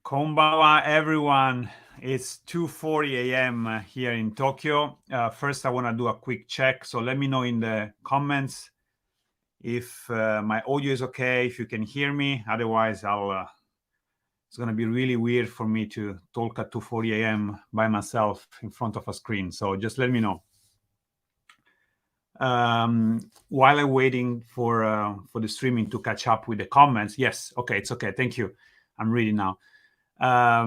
Konbanwa, everyone. It's 2:40 a.m. Here in Tokyo. First, I want to do a quick check. So let me know in the comments if my audio is okay, if you can hear me. Otherwise, it's going to be really weird for me to talk at 2:40 a.m. by myself in front of a screen. So just let me know. While I'm waiting for the streaming to catch up with the comments. Yes, okay, it's okay. Thank you. I'm reading now. I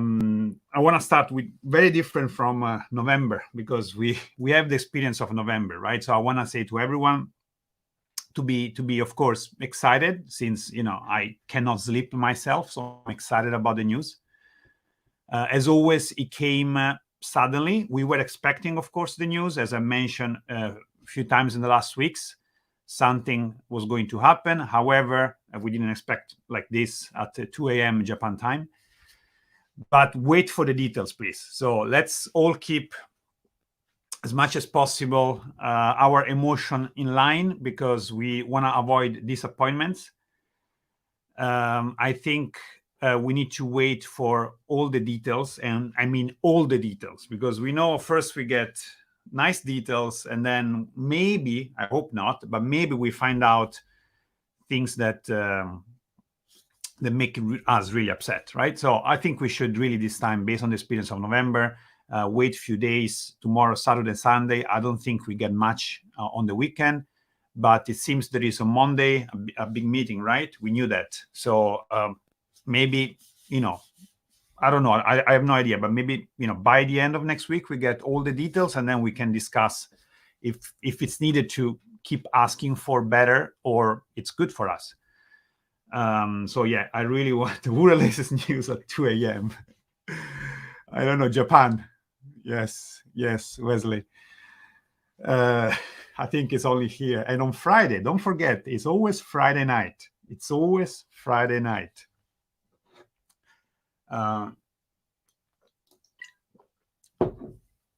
want to start with very different from November, because we have the experience of November, right? So I want to say to everyone to be of course excited, since I cannot sleep myself, so I'm excited about the news. As always, it came suddenly. We were expecting, of course, the news, as I mentioned a few times in the last weeks. Something was going to happen. However, we didn't expect like this at 2 a.m. Japan time. But wait for the details, please. So let's all keep, as much as possible, our emotion in line, because we want to avoid disappointments. I think we need to wait for all the details, and I mean all the details, because we know first we get nice details, and then maybe, I hope not, but maybe we find out things that make us really upset, right? So I think we should really this time, based on the experience of November, wait a few days. Tomorrow, Saturday, Sunday. I don't think we get much on the weekend, but it seems there is on Monday a big meeting, right? We knew that. So maybe, I don't know. I have no idea, but maybe, by the end of next week, we get all the details, and then we can discuss if it's needed to keep asking for better, or it's good for us. So yeah, I really want to. Who releases news at 2 a.m.? I don't know. Japan. Yes, Wesley. I think it's only here. And on Friday, don't forget, it's always Friday night. It's always Friday night.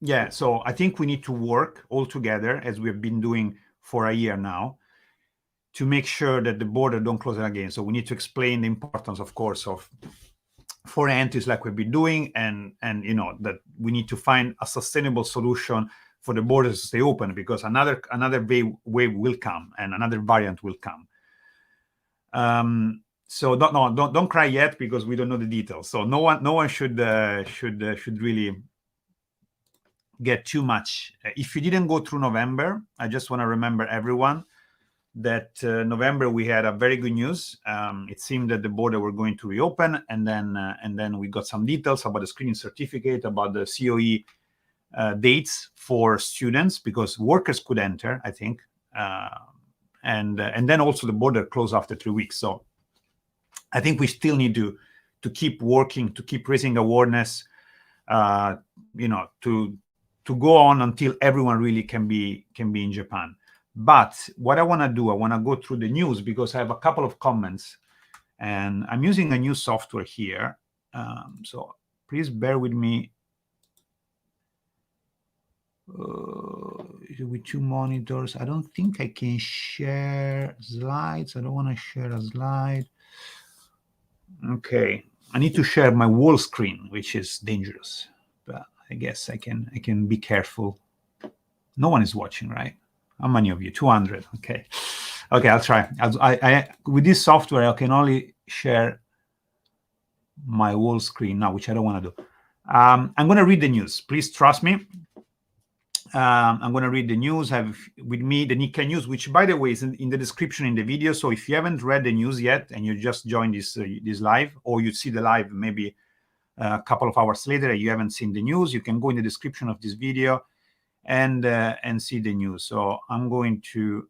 Yeah, so I think we need to work all together, as we've been doing for a year now, to make sure that the border don't close it again. So we need to explain the importance, of course, of foreign entries, like we've been doing, and that we need to find a sustainable solution for the borders to stay open, because another wave will come, and another variant will come. So don't cry yet, because we don't know the details. So no one should really get too much. If you didn't go through November, I just want to remember everyone that November we had a very good news. It seemed that the border were going to reopen, and then we got some details about the screening certificate, about the COE dates for students, because workers could enter, I think, and then also the border closed after 3 weeks. So I think we still need to keep working, to keep raising awareness, to go on until everyone really can be in Japan. But what I want to do, I want to go through the news, because I have a couple of comments, and I'm using a new software here. So please bear with me. With two monitors, I don't think I can share slides. I don't want to share a slide. Okay, I need to share my wall screen, which is dangerous, but I guess I can be careful. No one is watching, right? How many of you? 200. Okay, I'll try. I with this software, I can only share my whole screen now, which I don't want to do. I'm going to read the news. Please trust me. I'm going to read the news. I have with me the Nikkei news, which, by the way, is in the description in the video. So if you haven't read the news yet, and you just joined this live, or you see the live maybe a couple of hours later, and you haven't seen the news, you can go in the description of this video and see the news. So I'm going to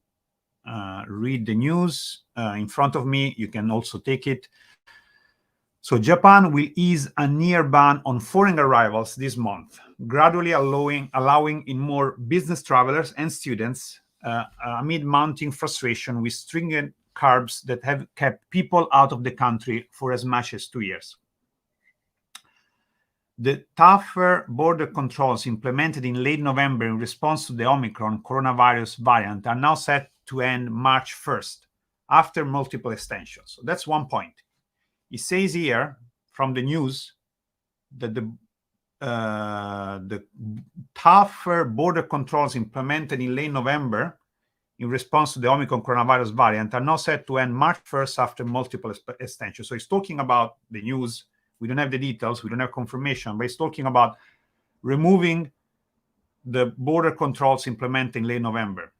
read the news in front of me. You can also take it. So Japan will ease a near ban on foreign arrivals this month, gradually allowing in more business travelers and students, amid mounting frustration with stringent curbs that have kept people out of the country for as much as 2 years. The tougher border controls implemented in late November in response to the Omicron coronavirus variant are now set to end March 1st, after multiple extensions. So that's one point. It says here from the news that the tougher border controls implemented in late November in response to the Omicron coronavirus variant are now set to end March 1st after multiple extensions. So he's talking about the news. We don't have the details. We don't have confirmation, but he's talking about removing the border controls implemented in late November,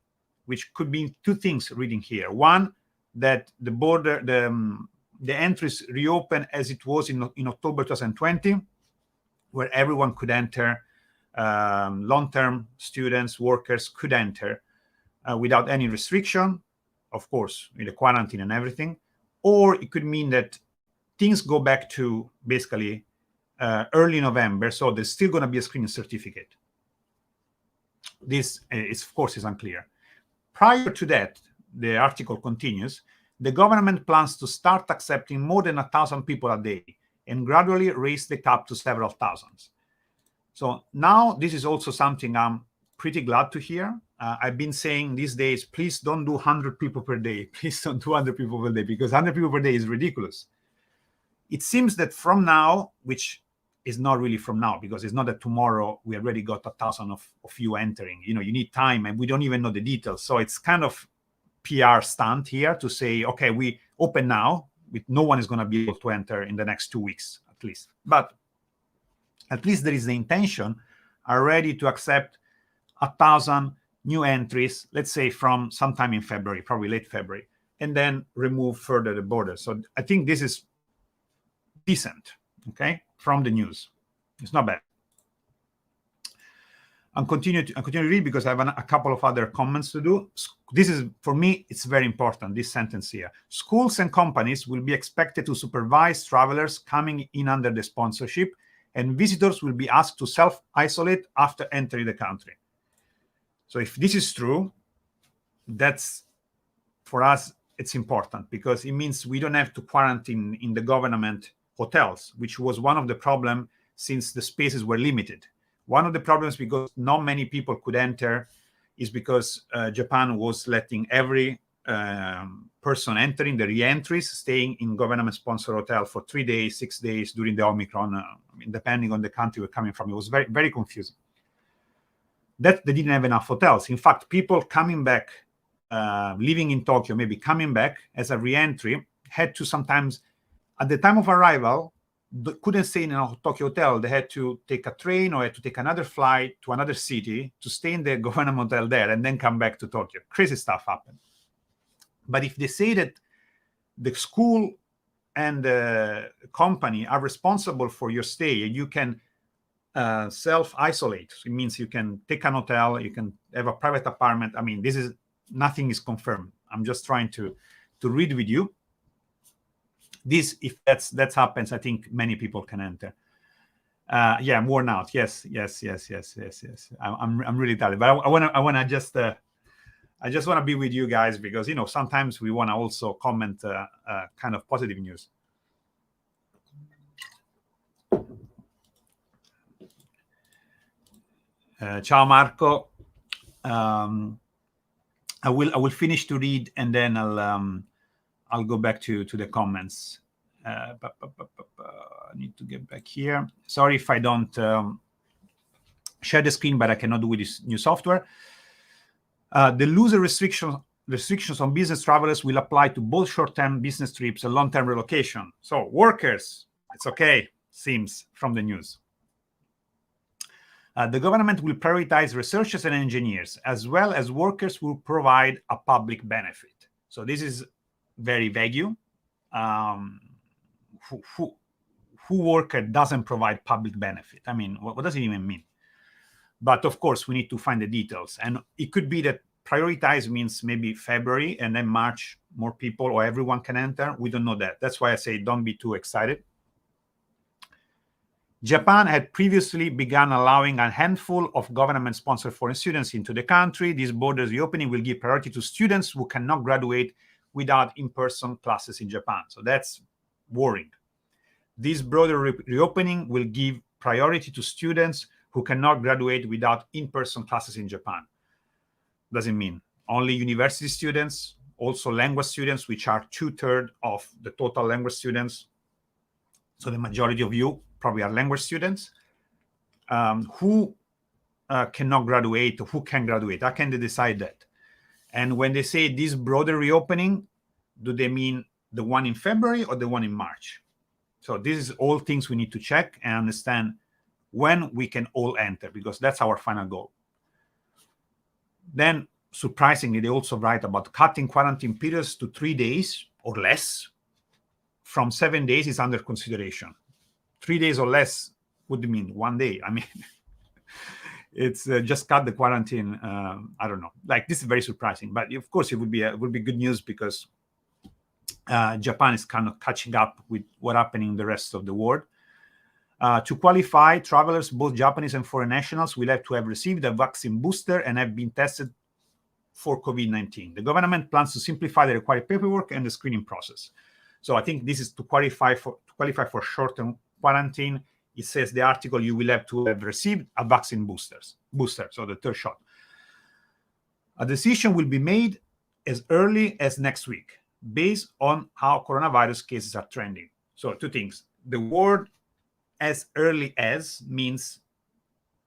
which could mean two things reading here. One, that the border, the entries reopen as it was in October 2020, where everyone could enter, long-term students, workers could enter without any restriction, of course, with the quarantine and everything. Or it could mean that things go back to basically early November, so there's still going to be a screening certificate. This, is, of course, is unclear. Prior to that, the article continues, the government plans to start accepting more than 1,000 people a day and gradually raise the cap to several thousands. So now this is also something I'm pretty glad to hear. I've been saying these days, please don't do 100 people per day. Please don't do 100 people per day, because 100 people per day is ridiculous. It seems that from now, which is not really from now, because it's not that tomorrow we already got 1,000 of you entering. You know, you need time, and we don't even know the details. So it's kind of PR stunt here to say, okay, we open now, with no one is going to be able to enter in the next 2 weeks, at least. But at least there is the intention already to accept 1,000 new entries, let's say from sometime in February, probably late February, and then remove further the border. So I think this is decent, okay, from the news. It's not bad. I'm continue to read because I have a couple of other comments to do. This is, for me, it's very important, this sentence here. Schools and companies will be expected to supervise travelers coming in under the sponsorship, and visitors will be asked to self-isolate after entering the country. So if this is true, that's, for us, it's important, because it means we don't have to quarantine in the government hotels, which was one of the problems since the spaces were limited. One of the problems, because not many people could enter, is because Japan was letting every person entering the re-entries staying in government-sponsored hotel for 3 days, 6 days during the Omicron, depending on the country we're coming from. It was very, very confusing. That they didn't have enough hotels. In fact, people coming back, living in Tokyo, maybe coming back as a re-entry, had to sometimes, at the time of arrival, couldn't stay in a Tokyo hotel. They had to take a train or had to take another flight to another city to stay in the government hotel there and then come back to Tokyo. Crazy stuff happened. But if they say that the school and the company are responsible for your stay and you can self-isolate, so it means you can take an hotel, you can have a private apartment. I mean, this is, nothing is confirmed. I'm just trying to read with you. This, if that happens, I think many people can enter. Yeah, I'm worn out. Yes. I'm really tired, but I want to just I just want to be with you guys, because you know sometimes we want to also comment kind of positive news. Ciao Marco. I will finish to read and then I'll go back to the comments. I need to get back here. Sorry if I don't share the screen, but I cannot do with this new software. The looser restrictions on business travelers will apply to both short-term business trips and long-term relocation. So workers, it's okay, seems from the news. The government will prioritize researchers and engineers, as well as workers who provide a public benefit. So this is very vague. Who worker doesn't provide public benefit? I mean, what does it even mean? But of course, we need to find the details. And it could be that prioritize means maybe February and then March, more people or everyone can enter. We don't know that. That's why I say don't be too excited. Japan had previously begun allowing a handful of government-sponsored foreign students into the country. This border reopening will give priority to students who cannot graduate without in-person classes in Japan. So that's worrying. This broader reopening will give priority to students who cannot graduate without in-person classes in Japan. Doesn't mean only university students, also language students, which are 2/3 of the total language students. So the majority of you probably are language students, who cannot graduate or who can graduate. How can they decide that? And when they say this broader reopening, do they mean the one in February or the one in March? So this is all things we need to check and understand when we can all enter, because that's our final goal. Then, surprisingly, they also write about cutting quarantine periods to 3 days or less. From 7 days is under consideration. 3 days or less would mean 1 day. I mean, it's just cut the quarantine. I don't know. Like, this is very surprising, but of course it would be good news, because Japan is kind of catching up with what's happening in the rest of the world. To qualify, travelers, both Japanese and foreign nationals, will have to have received a vaccine booster and have been tested for COVID-19. The government plans to simplify the required paperwork and the screening process. So I think this is to qualify for short-term quarantine. It says the article, you will have to have received a vaccine booster, so the third shot. A decision will be made as early as next week, based on how coronavirus cases are trending. So 2 things. The word "as early as" means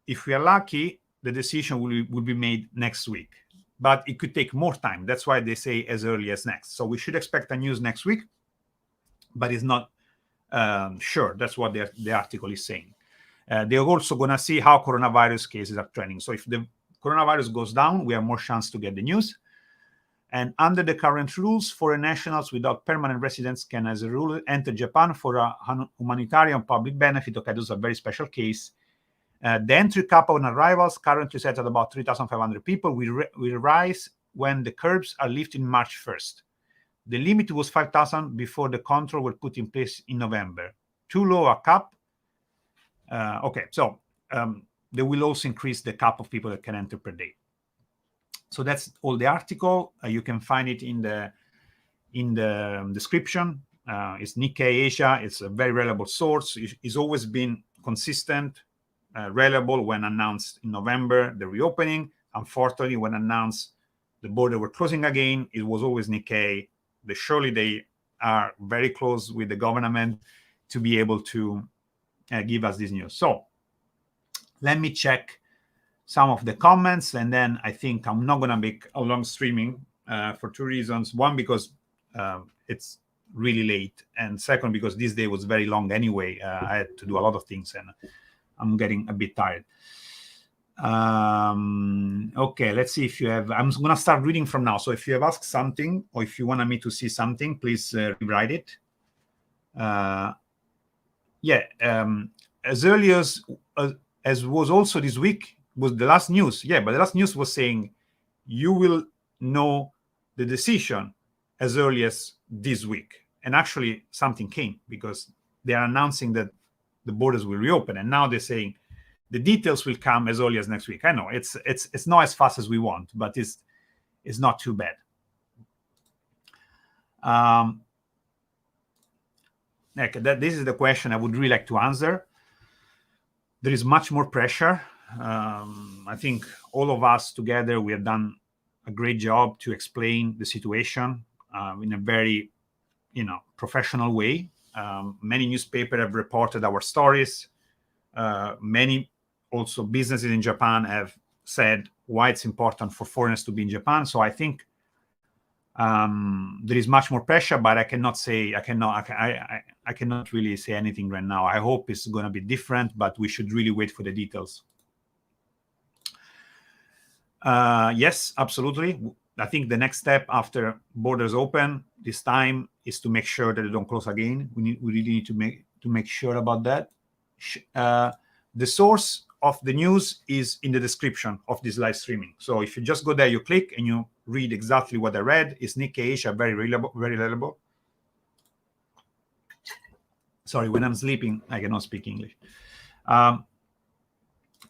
if we are lucky, the decision will be made next week. But it could take more time. That's why they say as early as next. So we should expect a news next week, but it's not sure. That's what the article is saying. They're also going to see how coronavirus cases are trending. So if the coronavirus goes down, we have more chance to get the news. And under the current rules, foreign nationals without permanent residence can, as a rule, enter Japan for a humanitarian public benefit. Okay, those are a very special case. The entry cap on arrivals, currently set at about 3,500 people, will rise when the curbs are lifted in March 1st. The limit was 5,000 before the control were put in place in November. Too low a cap. They will also increase the cap of people that can enter per day. So that's all the article. You can find it in the description. It's Nikkei Asia. It's a very reliable source. It's always been consistent, reliable when announced in November, the reopening. Unfortunately, when announced the border were closing again, it was always Nikkei. Surely they are very close with the government to be able to give us this news. So let me check some of the comments, and then I think I'm not going to make a long streaming for 2 reasons. One, because it's really late, and second, because this day was very long anyway. I had to do a lot of things, and I'm getting a bit tired. Okay, let's see if you have. I'm going to start reading from now. So if you have asked something, or if you wanted me to see something, please rewrite it. As early as was also this week was the last news. Yeah, but the last news was saying you will know the decision as early as this week. And actually something came, because they are announcing that the borders will reopen, and now they're saying the details will come as early as next week. I know it's not as fast as we want, but it's not too bad. This is the question I would really like to answer. There is much more pressure. I think all of us together, we have done a great job to explain the situation in a very, professional way. Many newspapers have reported our stories. Many also businesses in Japan have said why it's important for foreigners to be in Japan. So I think there is much more pressure, but I cannot really say anything right now. I hope it's going to be different, but we should really wait for the details. Yes, absolutely. I think the next step after borders open this time is to make sure that they don't close again. We really need to make sure about that. The source of the news is in the description of this live streaming. So if you just go there, you click and you read exactly what I read. It's Nikkei Asia, very reliable. Sorry, when I'm sleeping, I cannot speak English.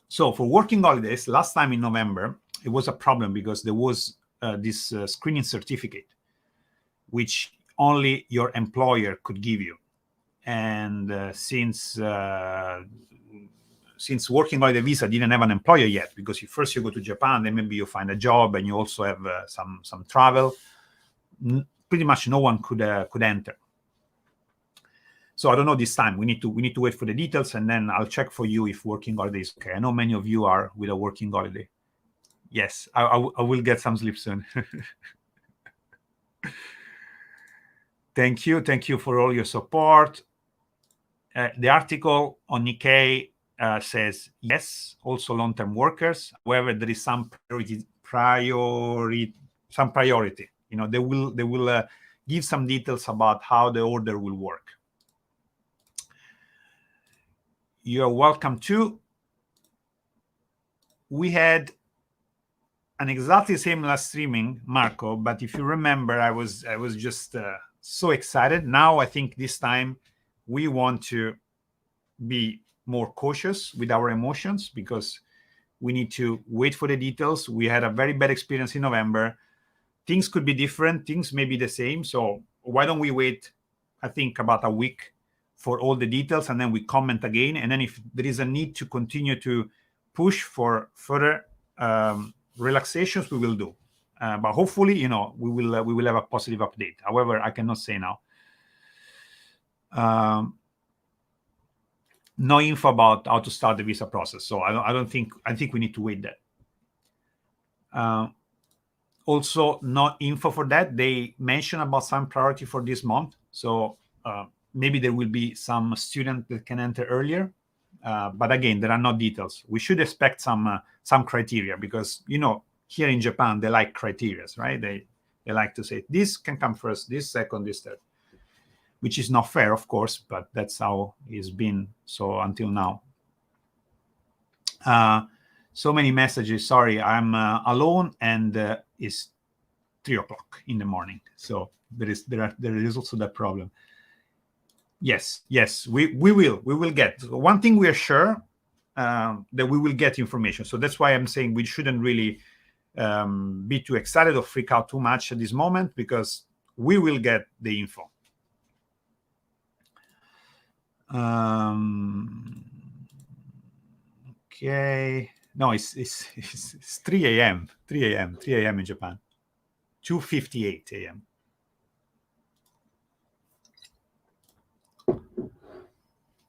So for working holidays, last time in November, it was a problem because there was this screening certificate, which only your employer could give you. And since working holiday visa didn't have an employer yet, because first you go to Japan, then maybe you find a job, and you also have some travel. Pretty much no one could enter. So I don't know this time. We need to wait for the details, and then I'll check for you if working holiday is okay. I know many of you are with a working holiday. Yes, I will get some sleep soon. Thank you for all your support. The article on Nikkei says yes, also long-term workers. However, there is some priority. You know, they will give some details about how the order will work. You're welcome too. We had an exactly same last streaming, Marco, but if you remember, I was just so excited. Now I think this time we want to be more cautious with our emotions because we need to wait for the details. We had a very bad experience in November. Things could be different. Things may be the same. So why don't we wait, I think, about a week for all the details, and then we comment again. And then if there is a need to continue to push for further relaxations, we will do. But hopefully, you know, we will have a positive update. However, I cannot say now. No info about how to start the visa process. So I think we need to wait that. Also, not info for that. They mentioned about some priority for this month. So maybe there will be some student that can enter earlier. But again, there are no details. We should expect some criteria because, you know, here in Japan, they like criteria, right? They like to say this can come first, this second, this third, which is not fair, of course, but that's how it's been so until now. So many messages. Sorry, I'm alone, and it's 3 o'clock in the morning. So there is also that problem. Yes, we will get. One thing we are sure that we will get information. So that's why I'm saying we shouldn't really be too excited or freak out too much at this moment, because we will get the info. Okay. No, it's 3 a.m. 3 a.m. in Japan. 2:58 a.m.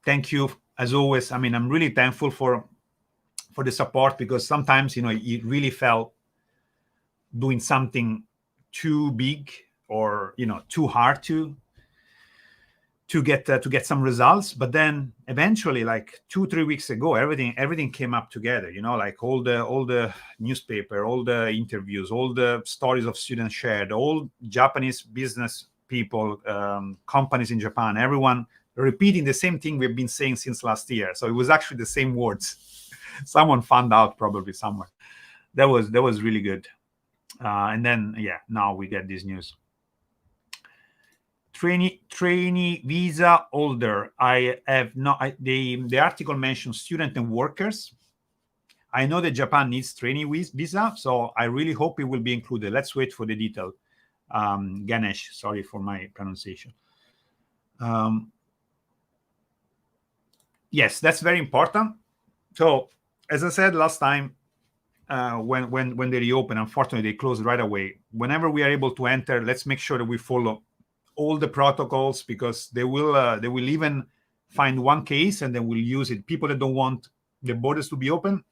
Thank you as always. I mean, I'm really thankful for the support, because sometimes, you know, it really felt doing something too big or, you know, too hard to get some results. But then eventually, like 2-3 weeks ago, everything came up together, you know, like all the newspaper, all the interviews, all the stories of students shared, all Japanese business people, companies in Japan, everyone repeating the same thing we've been saying since last year. So it was actually the same words. Someone found out probably somewhere. That was really good. And then, yeah, now we get this news. Trainee visa holder. I have not. The article mentions student and workers. I know that Japan needs trainee visa, so I really hope it will be included. Let's wait for the detail. Ganesh, sorry for my pronunciation. Yes, that's very important. So, as I said last time, when they reopen, unfortunately they closed right away. Whenever we are able to enter, let's make sure that we follow all the protocols, because they will even find one case and they will use it. People that don't want the borders to be open,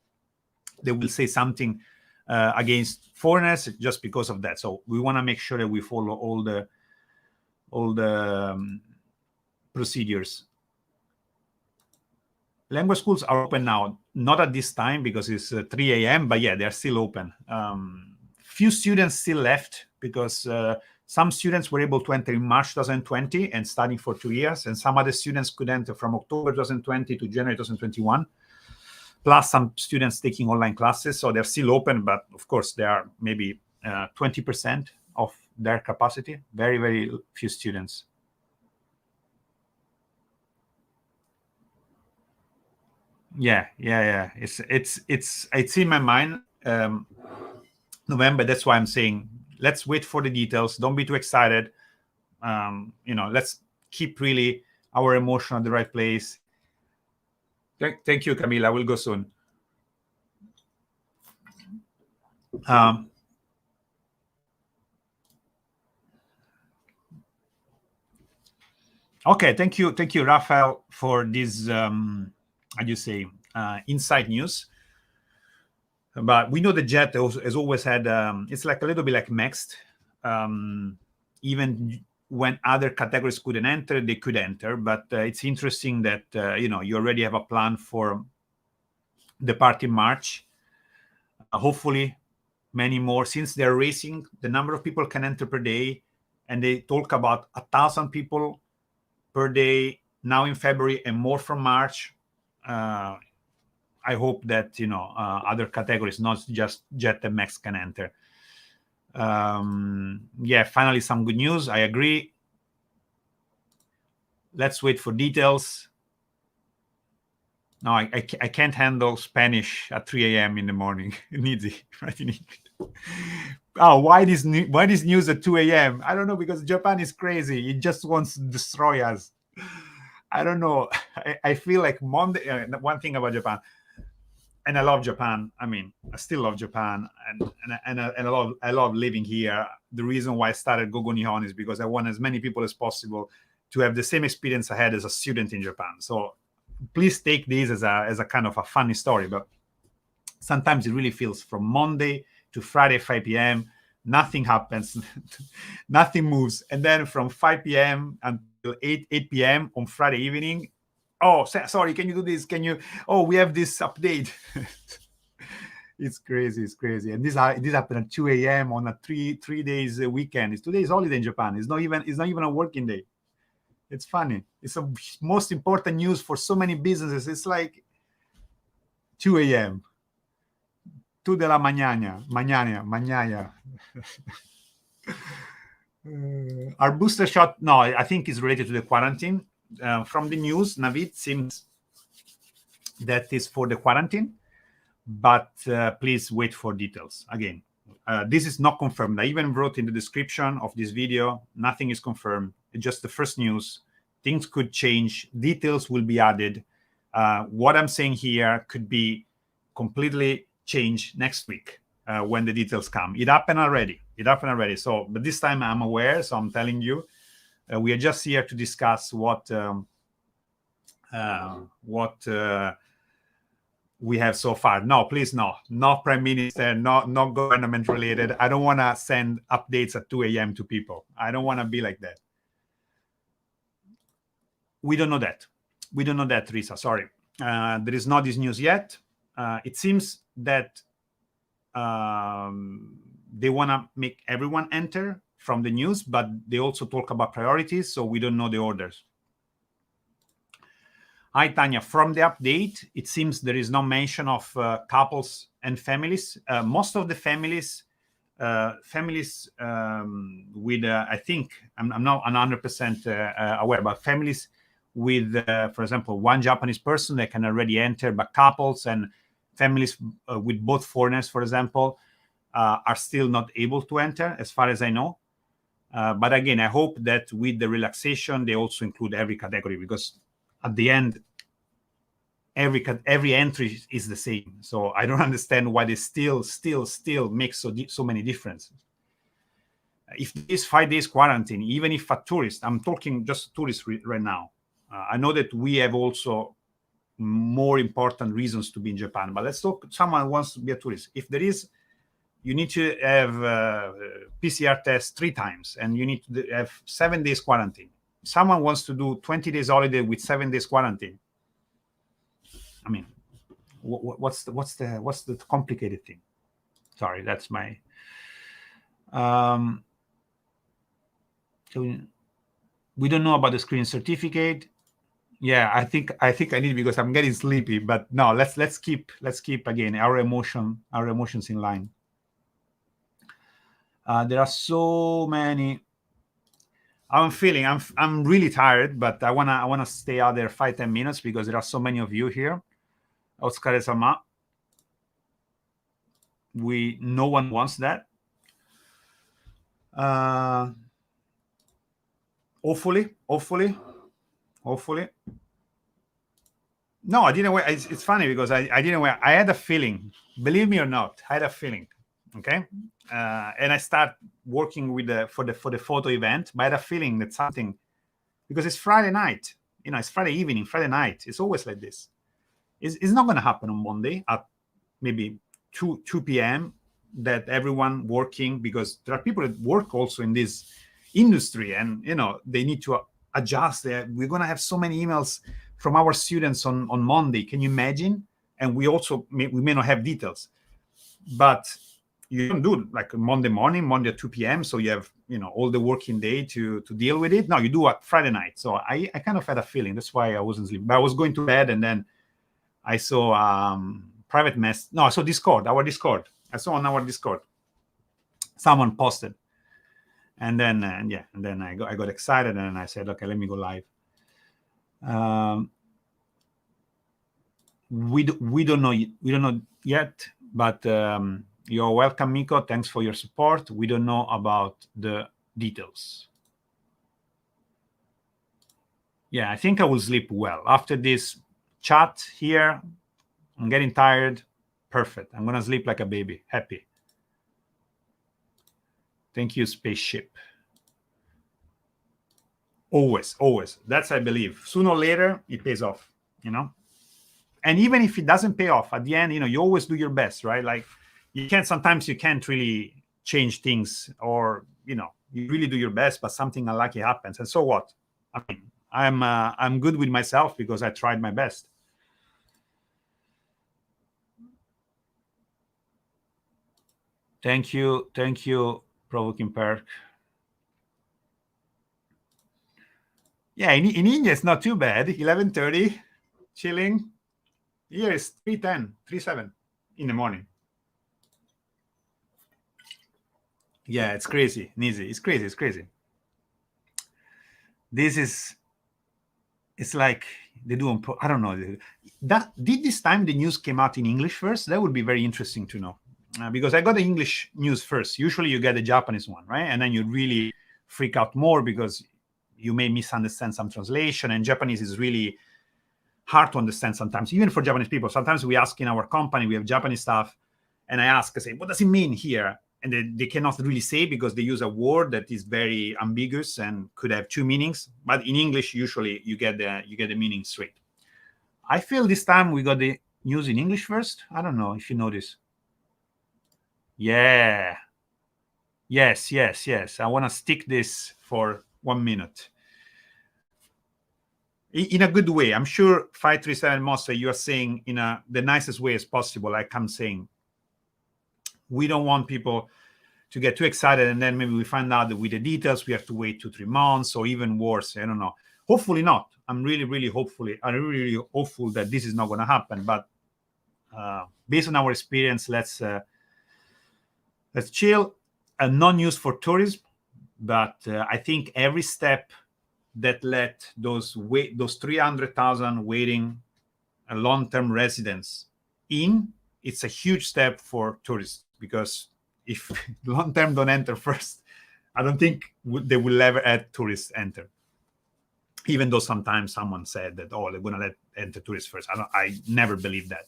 they will say something against foreigners just because of that. So we want to make sure that we follow all the procedures. Language schools are open now, not at this time because it's 3 a.m., but yeah, they're still open. Few students still left because some students were able to enter in March 2020 and studying for 2 years, and some other students could enter from October 2020 to January 2021, plus some students taking online classes. So they're still open, but of course, they are maybe 20% of their capacity. Very, very few students. Yeah. It's in my mind. November. That's why I'm saying let's wait for the details. Don't be too excited. Let's keep really our emotion at the right place. Thank you, Camila. I will go soon. Okay, thank you, Rafael, for this. How do you say, inside news? But we know the Jet has always had. It's like a little bit like Next. Even when other categories couldn't enter, they could enter. But it's interesting that you already have a plan for the part in March. Hopefully, many more. Since they're racing, the number of people can enter per day, and they talk about 1,000 people per day now in February and more from March. I hope that other categories, not just Jet and Max, can enter. Yeah, finally some good news. I agree. Let's wait for details. No, I can't handle Spanish at 3 a.m. in the morning. Easy, right? Oh, why this news at 2 a.m.? I don't know, because Japan is crazy. It just wants to destroy us. I don't know. I feel like Monday. One thing about Japan, and I love Japan. I mean, I still love Japan, and I love living here. The reason why I started Gogo Nihon is because I want as many people as possible to have the same experience I had as a student in Japan. So please take this as a kind of a funny story, but sometimes it really feels from Monday to Friday 5 p.m. nothing happens, nothing moves, and then from 5 p.m. until 8 p.m. on Friday evening, oh, sorry, can you do this? Can you? Oh, we have this update. It's crazy, and this happened at 2 a.m. on a three days weekend. It's today's holiday in Japan. It's not even a working day. It's funny. It's the most important news for so many businesses. It's like 2 a.m. 2 de la mañana. Our booster shot, no, I think is related to the quarantine. From the news, Navid seems that is for the quarantine, but please wait for details. Again, this is not confirmed. I even wrote in the description of this video, nothing is confirmed. It's just the first news. Things could change. Details will be added. What I'm saying here could be completely changed next week when the details come. It happened already. So, but this time I'm aware, so I'm telling you. We are just here to discuss what we have so far. No, please, no Prime Minister, not government related. I don't want to send updates at 2 a.m. to people. I don't want to be like that. We don't know that, Risa. Sorry. There is not this news yet. It seems that they want to make everyone enter from the news, but they also talk about priorities, so we don't know the orders. Hi, Tanya. From the update, it seems there is no mention of couples and families. Most of the families with, I think, I'm not 100% aware, but families with, for example, one Japanese person, they can already enter, but couples and families with both foreigners, for example, are still not able to enter, as far as I know. But again, I hope that with the relaxation, they also include every category, because at the end, every entry is the same. So I don't understand why they still make so many differences. If this 5 days quarantine, even if a tourist, I'm talking just tourists right now. I know that we have also more important reasons to be in Japan, but let's talk. Someone wants to be a tourist. If there is, you need to have PCR test 3 times, and you need to have 7 days quarantine. Someone wants to do 20 days holiday with 7 days quarantine. I mean, what's the complicated thing? Sorry, that's my. So we don't know about the screen certificate. Yeah, I think I need, because I'm getting sleepy. But no, let's keep again our emotions in line. There are so many. I'm really tired, but I wanna stay out there 5-10 minutes, because there are so many of you here. Otsukare-sama. No one wants that. Hopefully. No, I didn't wait. It's funny, because I didn't wait. I had a feeling. Believe me or not, I had a feeling. Okay, and I start working with for the photo event. But I had a feeling that something because it's Friday night. It's Friday evening, Friday night. It's always like this. It's not going to happen on Monday at maybe 2 p.m. that everyone working, because there are people that work also in this industry, and they need to adjust. We're going to have so many emails from our students on Monday. Can you imagine? And we also we may not have details, but you don't do like Monday morning, Monday at 2 p.m. So you have all the working day to deal with it. No, you do it Friday night. So I kind of had a feeling. That's why I wasn't sleeping. But I was going to bed, and then I saw private mess. No, I saw Discord, our Discord. I saw on our Discord someone posted, and then I got excited, and I said, okay, let me go live. We don't know yet, but you're welcome, Miko. Thanks for your support. We don't know about the details. Yeah, I think I will sleep well after this chat here. I'm getting tired. Perfect. I'm gonna sleep like a baby. Happy. Thank you, spaceship. Always. That's, I believe, sooner or later it pays off. And even if it doesn't pay off at the end, you always do your best, right? Like sometimes you can't really change things, or you really do your best, but something unlucky happens, and so what? I mean, I'm good with myself because I tried my best. Thank you, Provoking Perk. Yeah, in India it's not too bad. 11:30, chilling. Here it's 3:10, 3:07 in the morning. Yeah, it's crazy, Nizi. It's crazy. It's like they do I don't know. Did this time the news came out in English first? That would be very interesting to know. Because I got the English news first. Usually you get the Japanese one, right? And then you really freak out more because you may misunderstand some translation, and Japanese is really hard to understand sometimes, even for Japanese people. Sometimes we ask in our company, we have Japanese staff, and I say, what does it mean here? And they cannot really say, because they use a word that is very ambiguous and could have two meanings. But in English, usually you get the meaning straight. I feel this time we got the news in English first. I don't know if you notice. Yeah. Yes. I want to stick this for 1 minute. In a good way. I'm sure 537 Mossa, you are saying in the nicest way as possible. Like I'm saying, we don't want people to get too excited, and then maybe we find out that with the details we have to wait 2-3 months, or even worse. I don't know. Hopefully not. I'm really hopeful that this is not going to happen. But based on our experience, let's chill. No news for tourism, but I think every step that let those 300,000 waiting long-term residents in, it's a huge step for tourists, because if long-term don't enter first, I don't think they will ever let tourists enter. Even though sometimes someone said that, they're going to let enter tourists first. I never believe that.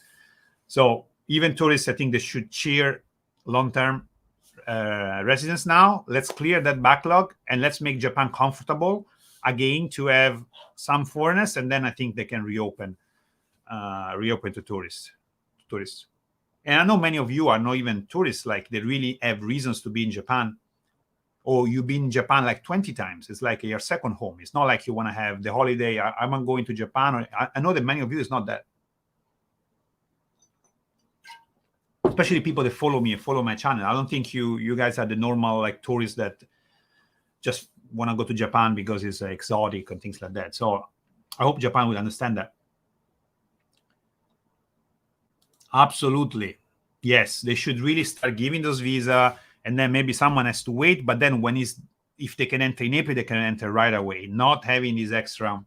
So even tourists, I think they should cheer long-term residents now. Let's clear that backlog, and let's make Japan comfortable again to have some foreigners, and then I think they can reopen to tourists. And I know many of you are not even tourists, like they really have reasons to be in Japan, or you've been in Japan like 20 times. It's like your second home. It's not like you want to have the holiday. I'm going to Japan. Or I know that many of you, it's not that. Especially people that follow me and follow my channel. I don't think you guys are the normal like tourists that just want to go to Japan because it's exotic and things like that. So I hope Japan will understand that. Absolutely. Yes, they should really start giving those visa, and then maybe someone has to wait. But then if they can enter in April, they can enter right away, not having these extra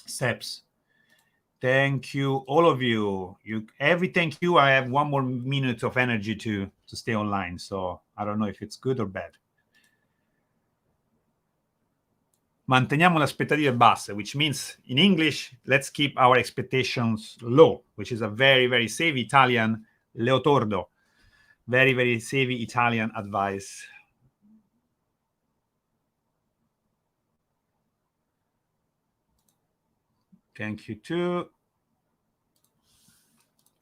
steps. Thank you, all of you. Thank you. I have 1 more minute of energy to stay online. So I don't know if it's good or bad. Manteniamo le aspettative basse, which means in English, let's keep our expectations low, which is a very, very savvy Italian Leotordo. Very, very savvy Italian advice. Thank you too.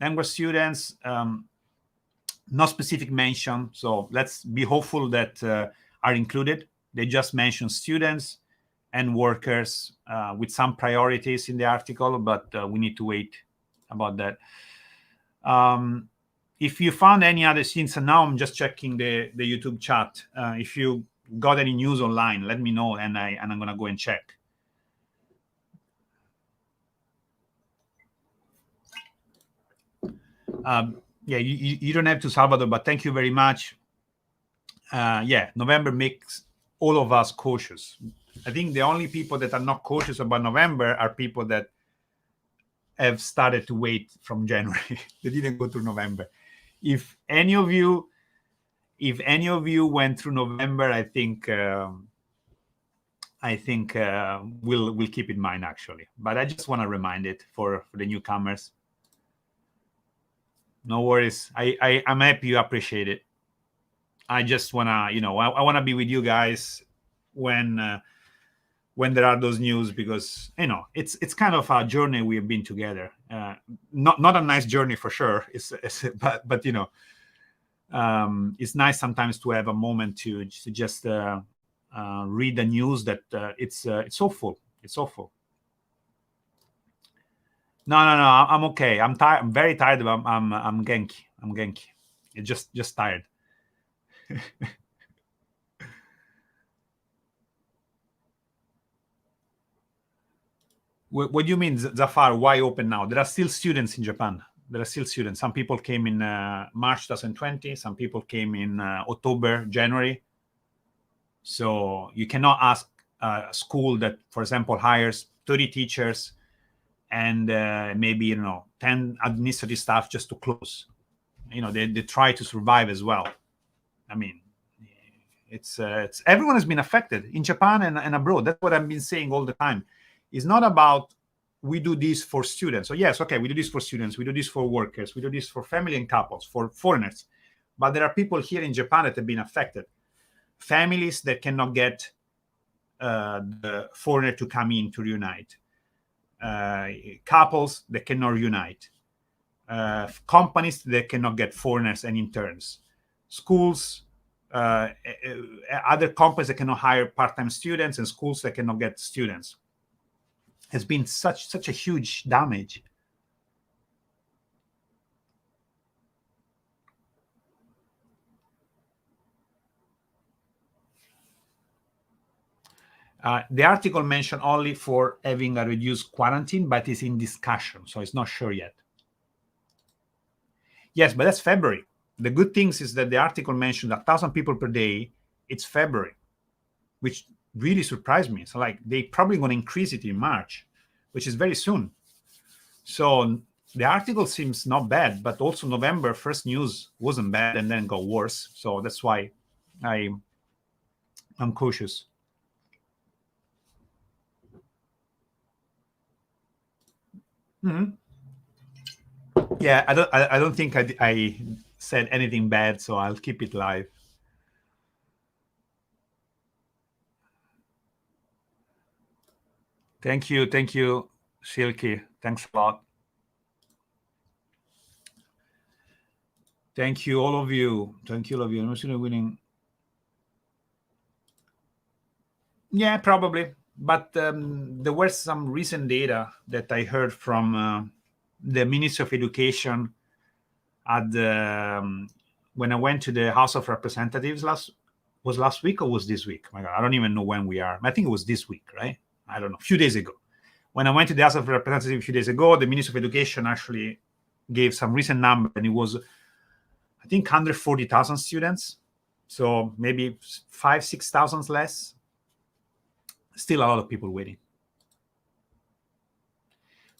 Language students, no specific mention. So let's be hopeful that are included. They just mention students and workers with some priorities in the article, but we need to wait about that. If you found any other scenes, and now I'm just checking the YouTube chat. If you got any news online, let me know, and I'm gonna go and check. Yeah, you don't have to, Salvador, but thank you very much. Yeah, November makes all of us cautious. I think the only people that are not cautious about November are people that have started to wait from January. They didn't go through November. If any of you went through November, I think we'll keep in mind, actually. But I just want to remind it for the newcomers. No worries. I'm happy you appreciate it. I just want to, I want to be with you guys when there are those news, because it's kind of a journey we have been together. Not a nice journey for sure. But it's nice sometimes to have a moment to just read the news that it's awful. It's awful. No, I'm okay. I'm tired. I'm very tired. I'm Genki. I'm Genki. It's just tired. What do you mean, Zafar? Why open now? There are still students in Japan. There are still students. Some people came in March 2020. Some people came in October, January. So you cannot ask a school that, for example, hires 30 teachers and maybe 10 administrative staff just to close. They try to survive as well. I mean, it's everyone has been affected in Japan and abroad. That's what I've been saying all the time. It's not about we do this for students. So yes, okay, we do this for students, we do this for workers, we do this for family and couples, for foreigners. But there are people here in Japan that have been affected. Families that cannot get the foreigner to come in to reunite. Couples that cannot reunite. Companies that cannot get foreigners and interns. Schools, other companies that cannot hire part-time students, and schools that cannot get students. Has been such a huge damage. The article mentioned only for having a reduced quarantine, but is in discussion, so it's not sure yet. Yes, but that's February. The good things is that the article mentioned 1,000 people per day. It's February, which really surprised me. So they probably going to increase it in March, which is very soon. So the article seems not bad, but also November first news wasn't bad and then got worse. So that's why I'm cautious. Mm-hmm. Yeah, I don't think I said anything bad, so I'll keep it live. Thank you, Silky. Thanks a lot. Thank you, all of you. Thank you, all of you. I'm winning. Yeah, probably. But there were some recent data that I heard from the Ministry of Education at the when I went to the House of Representatives last week or was this week? My God, I don't even know when we are. I think it was this week, right? I don't know. A few days ago. When I went to the House of Representatives a few days ago, the Minister of Education actually gave some recent number, and it was, I think, 140,000 students. So maybe 5,000-6,000 less. Still a lot of people waiting.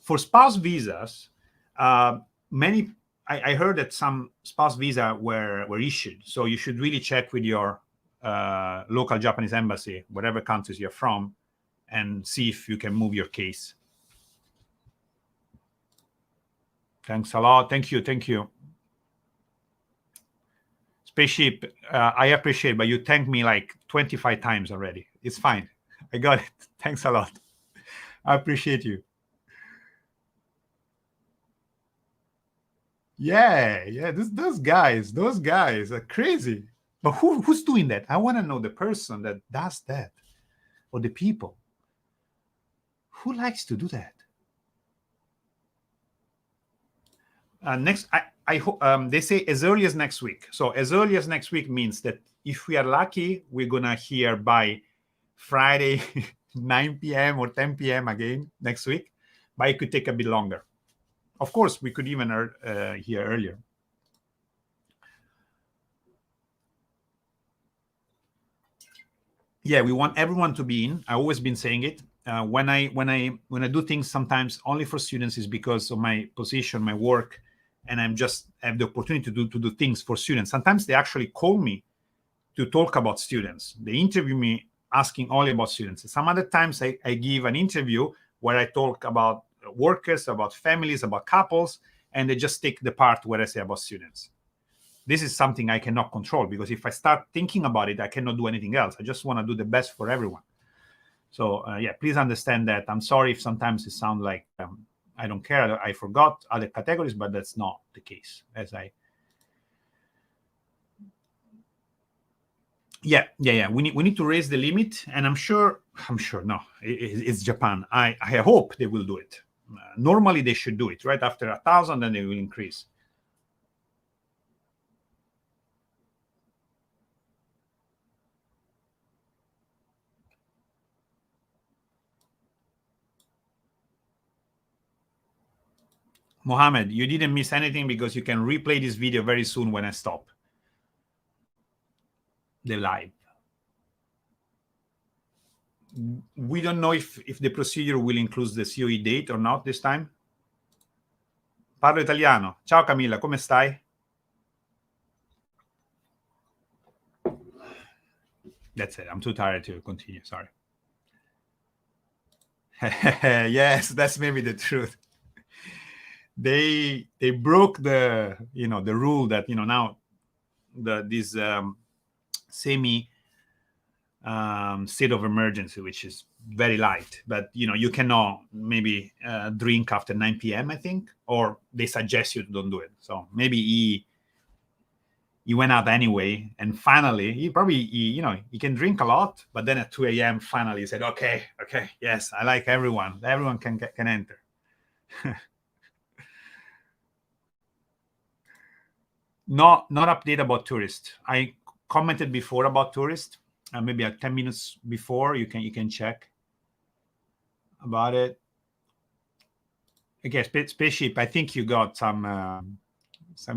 For spouse visas, I heard that some spouse visa were issued. So you should really check with your local Japanese embassy, whatever countries you're from, and see if you can move your case. Thanks a lot. Thank you. Spaceship, I appreciate, but you thanked me like 25 times already. It's fine. I got it. Thanks a lot. I appreciate you. Yeah. Those guys are crazy. But who's doing that? I want to know the person that does that, or the people. Who likes to do that? Next, I hope they say as early as next week. So as early as next week means that if we are lucky, we're gonna hear by Friday 9 p.m. or 10 p.m. again next week, but it could take a bit longer. Of course, we could even hear earlier. Yeah, we want everyone to be in. I've always been saying it. When I do things sometimes only for students is because of my position, my work, and I'm just have the opportunity to do things for students. Sometimes they actually call me to talk about students. They interview me asking only about students. Some other times I give an interview where I talk about workers, about families, about couples, and they just take the part where I say about students. This is something I cannot control, because if I start thinking about it, I cannot do anything else. I just want to do the best for everyone. So yeah, please understand that. I'm sorry if sometimes it sounds like I don't care. I forgot other categories, but that's not the case. Yeah. We need to raise the limit, and I'm sure. No, it's Japan. I hope they will do it. Normally they should do it right after 1,000, then they will increase. Mohammed, you didn't miss anything because you can replay this video very soon when I stop the live. We don't know if the procedure will include the COE date or not this time. Parlo italiano. Ciao Camilla, come stai? That's it. I'm too tired to continue. Sorry. Yes, that's maybe the truth. They broke the the rule that now this semi state of emergency, which is very light, but you cannot maybe drink after 9 p.m. I think, or they suggest you don't do it. So maybe he went out anyway, and finally he can drink a lot, but then at 2 a.m. finally he said, okay, yes, I like everyone can enter. Not update about tourists. I commented before about tourists, maybe 10 minutes before. You can check about it. Okay, spaceship, I think you got some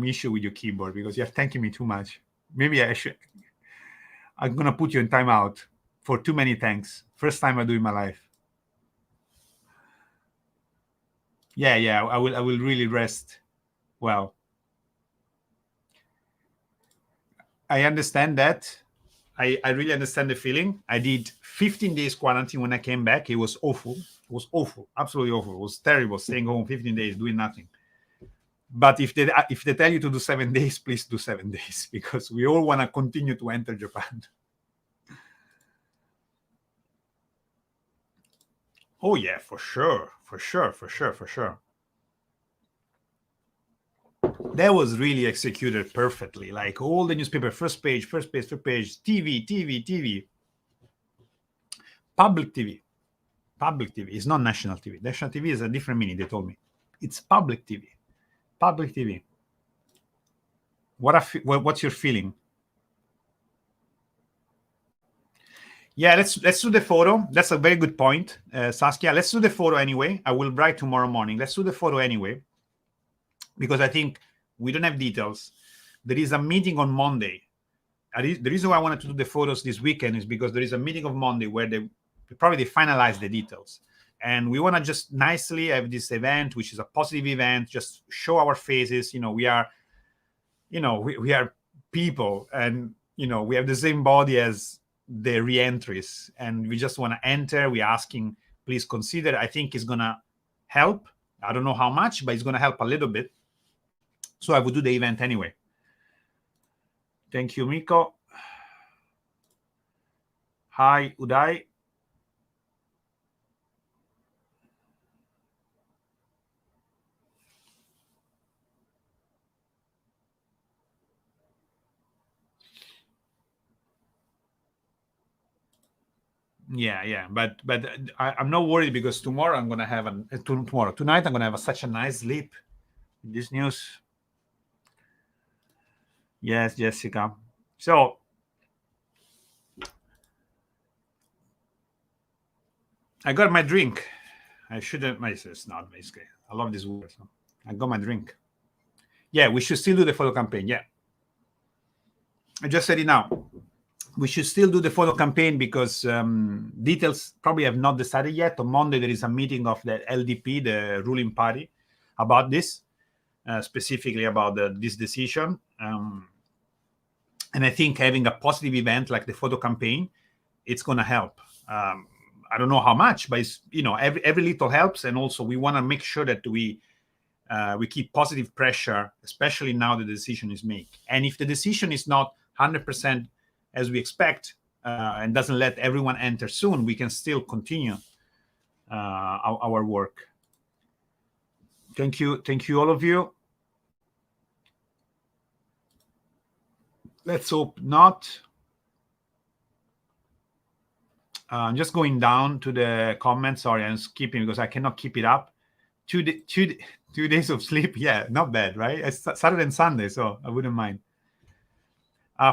issue with your keyboard because you're thanking me too much. Maybe I'm gonna put you in timeout for too many thanks. First time I do in my life. Yeah, I will really rest well. I understand that. I really understand the feeling. I did 15 days quarantine when I came back. It was awful. It was awful, absolutely awful. It was terrible staying home 15 days doing nothing. But if they tell you to do 7 days, please do 7 days, because we all want to continue to enter Japan. Oh yeah, for sure. That was really executed perfectly. Like all the newspaper, first page, TV. Public TV. Public TV. It's not national TV. National TV is a different meaning, they told me. It's public TV. Public TV. What's your feeling? Yeah, let's do the photo. That's a very good point, Saskia. Let's do the photo anyway. I will write tomorrow morning. Let's do the photo anyway, because I think we don't have details. There is a meeting on Monday. The reason why I wanted to do the photos this weekend is because there is a meeting on Monday where they probably finalize the details, and we want to just nicely have this event, which is a positive event. Just show our faces. We are, we are people, and we have the same body as the re-entries, and we just want to enter. We're asking, please consider. I think it's gonna help. I don't know how much, but it's gonna help a little bit. So I would do the event anyway. Thank you, Miko. Hi, Uday. Yeah. But I'm not worried because tomorrow I'm gonna have tonight I'm gonna have such a nice sleep. This news. Yes, Jessica. So I got my drink. I shouldn't. It's not basically. I love this word. So I got my drink. Yeah, we should still do the photo campaign. Yeah, I just said it now. We should still do the photo campaign because details probably have not decided yet. On Monday there is a meeting of the LDP, the ruling party, about this, specifically about this decision. And I think having a positive event like the photo campaign, it's going to help. I don't know how much, but it's, every little helps. And also we want to make sure that we keep positive pressure, especially now the decision is made. And if the decision is not 100% as we expect and doesn't let everyone enter soon, we can still continue our work. Thank you, all of you. Let's hope not. I'm just going down to the comments. Sorry, I'm skipping because I cannot keep it up. 2 days of sleep. Yeah, not bad, right? It's Saturday and Sunday, so I wouldn't mind.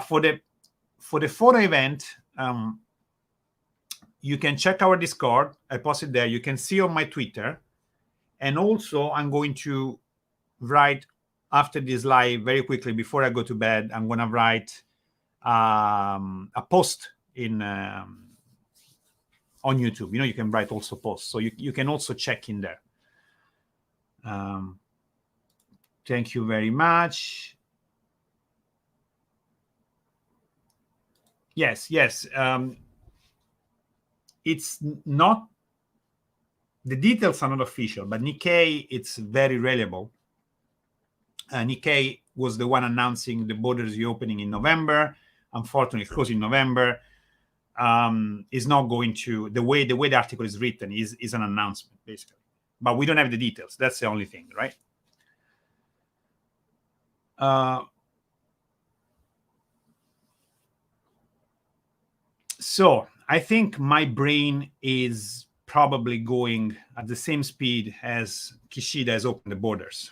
For the photo event, you can check our Discord. I posted there. You can see on my Twitter. And also, I'm going to write after this live very quickly before I go to bed. I'm going to write a post on YouTube. You can write also posts, so you can also check in there. Thank you very much. Yes. It's not, the details are not official, but Nikkei, it's very reliable. Nikkei was the one announcing the borders reopening in November. Unfortunately, it closed in November. Is not going to, the way the article is written is an announcement, basically. But we don't have the details. That's the only thing, right? So I think my brain is probably going at the same speed as Kishida has opened the borders.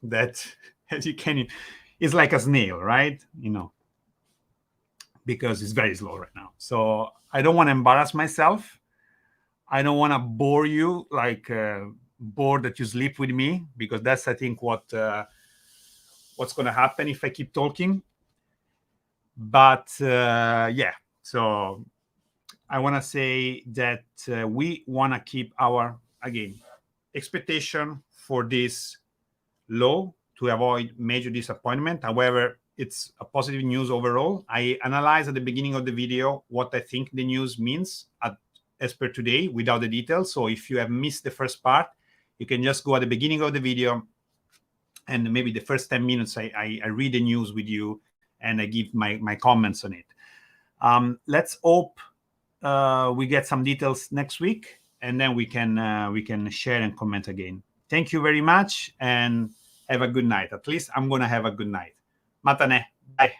That, as you can, is like a snail, right? Because it's very slow right now. So I don't want to embarrass myself. I don't want to bore you, like bore that you sleep with me, because that's, I think, what's going to happen if I keep talking. But yeah, so I want to say that we want to keep our, again, expectation for this low to avoid major disappointment. However, it's a positive news overall. I analyzed at the beginning of the video what I think the news means as per today without the details. So if you have missed the first part, you can just go at the beginning of the video, and maybe the first 10 minutes I read the news with you and I give my comments on it. Let's hope we get some details next week, and then we can share and comment again. Thank you very much, and have a good night. At least I'm going to have a good night. Matane. Bye.